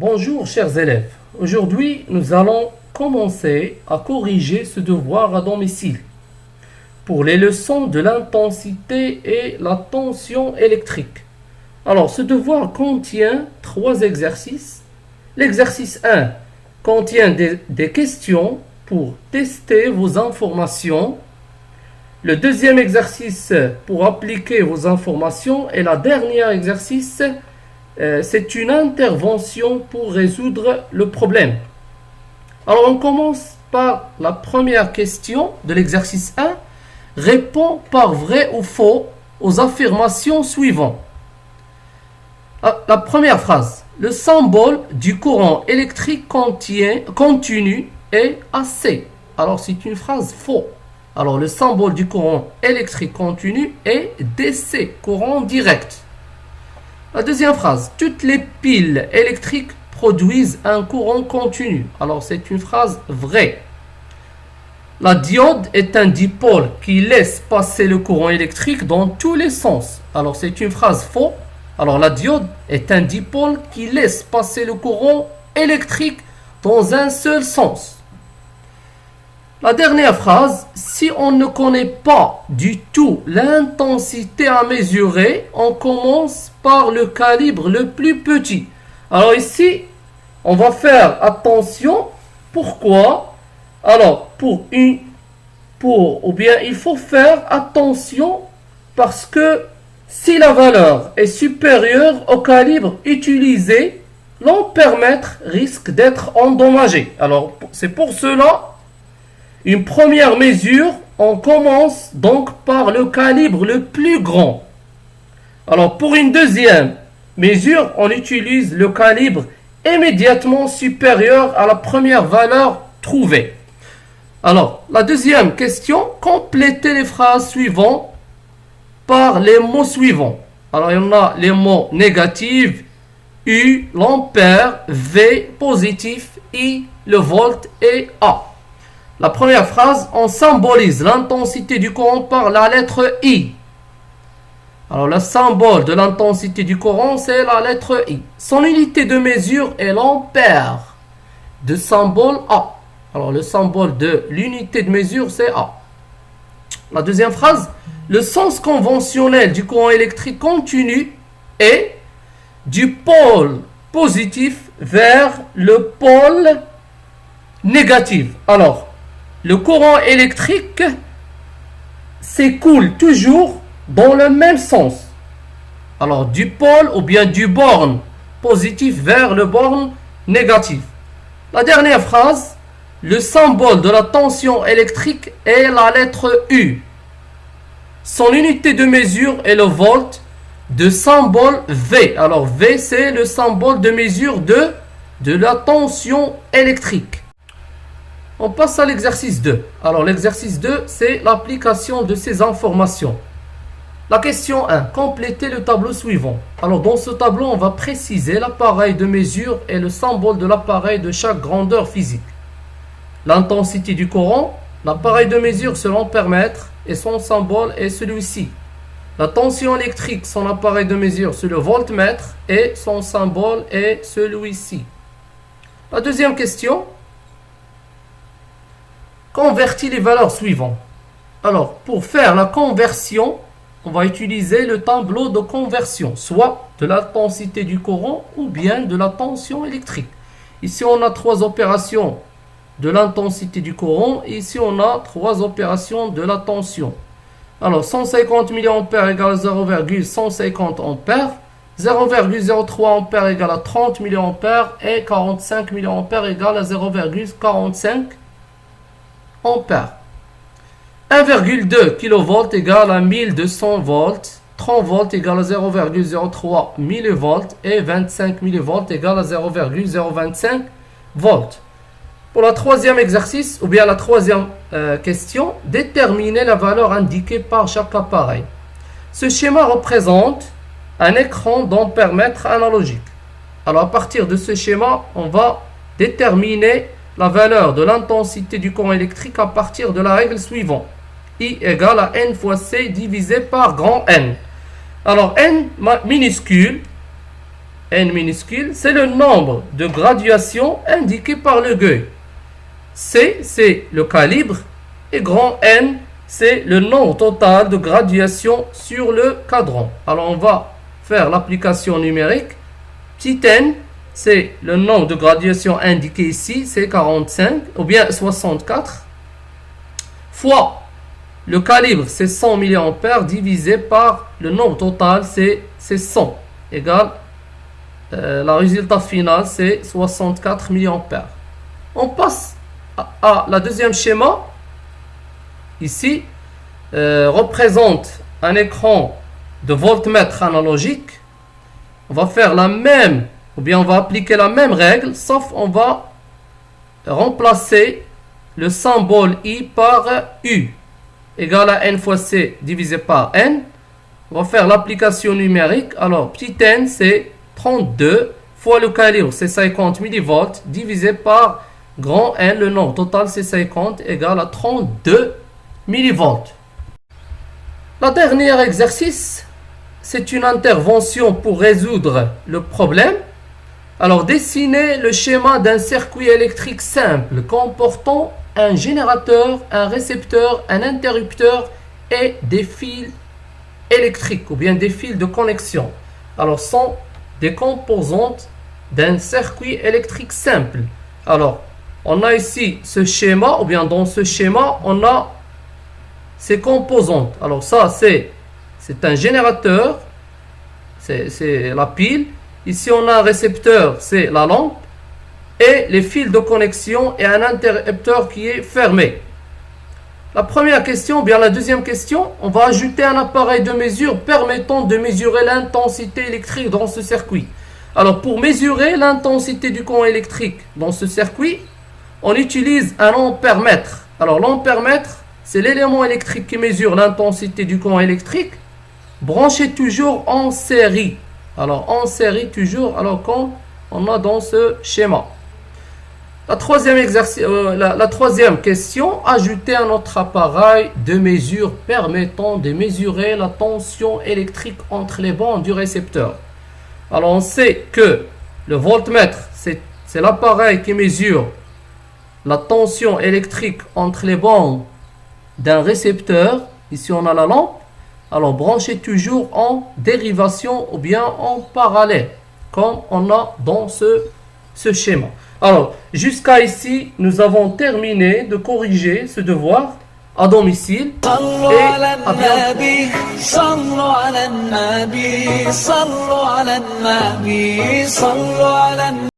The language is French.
Bonjour chers élèves, aujourd'hui nous allons commencer à corriger ce devoir à domicile pour les leçons de l'intensité et la tension électrique. Alors ce devoir contient 3 exercices. L'exercice 1 contient des questions pour tester vos informations. Le deuxième exercice pour appliquer vos informations et le dernier exercice c'est une intervention pour résoudre le problème. Alors on commence par la première question de l'exercice 1. Réponds par vrai ou faux aux affirmations suivantes. La première phrase. Le symbole du courant électrique continu est AC. Alors c'est une phrase faux. Alors le symbole du courant électrique continu est DC, courant direct. La deuxième phrase. Toutes les piles électriques produisent un courant continu. Alors c'est une phrase vraie. La diode est un dipôle qui laisse passer le courant électrique dans tous les sens. Alors c'est une phrase faux. Alors la diode est un dipôle qui laisse passer le courant électrique dans un seul sens. La dernière phrase, si on ne connaît pas du tout l'intensité à mesurer, on commence par le calibre le plus petit. Alors ici, on va faire attention. Pourquoi? Alors, il faut faire attention parce que si la valeur est supérieure au calibre utilisé, l'ampèremètre risque d'être endommagé. Alors, c'est pour cela. Une première mesure, on commence donc par le calibre le plus grand. Alors pour une deuxième mesure, on utilise le calibre immédiatement supérieur à la première valeur trouvée. Alors la deuxième question, complétez les phrases suivantes par les mots suivants. Alors il y en a les mots négatifs, U, l'ampère, V, positif, I, le volt et A. La première phrase, on symbolise l'intensité du courant par la lettre I. Alors le symbole de l'intensité du courant, c'est la lettre I. Son unité de mesure est l'ampère, de symbole A. Alors le symbole de l'unité de mesure, c'est A. La deuxième phrase, le sens conventionnel du courant électrique continu est du pôle positif vers le pôle négatif. Alors, le courant électrique s'écoule toujours dans le même sens. Alors du pôle ou bien du borne positif vers le borne négatif. La dernière phrase, le symbole de la tension électrique est la lettre U. Son unité de mesure est le volt, de symbole V. Alors V c'est le symbole de mesure de la tension électrique. On passe à l'exercice 2. Alors l'exercice 2, c'est l'application de ces informations. La question 1. Complétez le tableau suivant. Alors dans ce tableau, on va préciser l'appareil de mesure et le symbole de l'appareil de chaque grandeur physique. L'intensité du courant, l'appareil de mesure c'est l'ampèremètre et son symbole est celui-ci. La tension électrique, son appareil de mesure c'est le voltmètre et son symbole est celui-ci. La deuxième question. Convertis les valeurs suivantes. Alors, pour faire la conversion, on va utiliser le tableau de conversion, soit de l'intensité du courant ou bien de la tension électrique. Ici, on a 3 opérations de l'intensité du courant. Ici, on a 3 opérations de la tension. Alors, 150 mA égale à 0,150 ampères, 0,03 ampères égale à 30 mA et 45 mA égale à 0,45 ampères. 1,2 kV égale à 1200 volts, 30 volts égale à 0,03 mV et 25 mV égale à 0,025 volts. Pour le troisième exercice, ou bien la troisième question, déterminez la valeur indiquée par chaque appareil. Ce schéma représente un écran d'ampèremètre analogique. Alors à partir de ce schéma, on va déterminer la valeur de l'intensité du courant électrique à partir de la règle suivante. I égale à N fois C divisé par grand N. Alors N minuscule N minuscule, c'est le nombre de graduations indiqué par le l'aiguille. C, c'est le calibre. Et grand N, c'est le nombre total de graduations sur le cadran. Alors, on va faire l'application numérique. Petit n, c'est le nombre de graduations indiqué ici, c'est 45, ou bien 64, fois le calibre, c'est 100 mA, divisé par le nombre total, c'est 100, égale, le résultat final, c'est 64 mA. On passe à la deuxième schéma. Ici, représente un écran de voltmètre analogique. On va faire la même, ou bien on va appliquer la même règle, sauf on va remplacer le symbole I par U, égal à N fois C divisé par N. On va faire l'application numérique. Alors, petit n, c'est 32, fois le calibre, c'est 50 millivolts, divisé par grand N, le nombre total, c'est 50, égal à 32 millivolts. Le dernier exercice, c'est une intervention pour résoudre le problème. Alors, dessinez le schéma d'un circuit électrique simple comportant un générateur, un récepteur, un interrupteur et des fils électriques ou bien des fils de connexion. Alors, sont des composantes d'un circuit électrique simple. Alors, on a ici ce schéma, ou bien dans ce schéma, on a ces composantes. Alors, ça, c'est un générateur, c'est la pile. Ici, on a un récepteur, c'est la lampe. Et les fils de connexion et un interrupteur qui est fermé. La première question, ou bien la deuxième question, on va ajouter un appareil de mesure permettant de mesurer l'intensité électrique dans ce circuit. Alors, pour mesurer l'intensité du courant électrique dans ce circuit, on utilise un ampère-mètre. Alors, l'ampère-mètre, c'est l'élément électrique qui mesure l'intensité du courant électrique, branché toujours en série. Alors, en série toujours, alors comme on a dans ce schéma. La troisième question, ajouter un autre appareil de mesure permettant de mesurer la tension électrique entre les bandes du récepteur. Alors, on sait que le voltmètre, c'est l'appareil qui mesure la tension électrique entre les bandes d'un récepteur. Ici, on a la lampe. Alors, branchez toujours en dérivation ou bien en parallèle, comme on a dans ce schéma. Alors, jusqu'à ici, nous avons terminé de corriger ce devoir à domicile. Et à bientôt.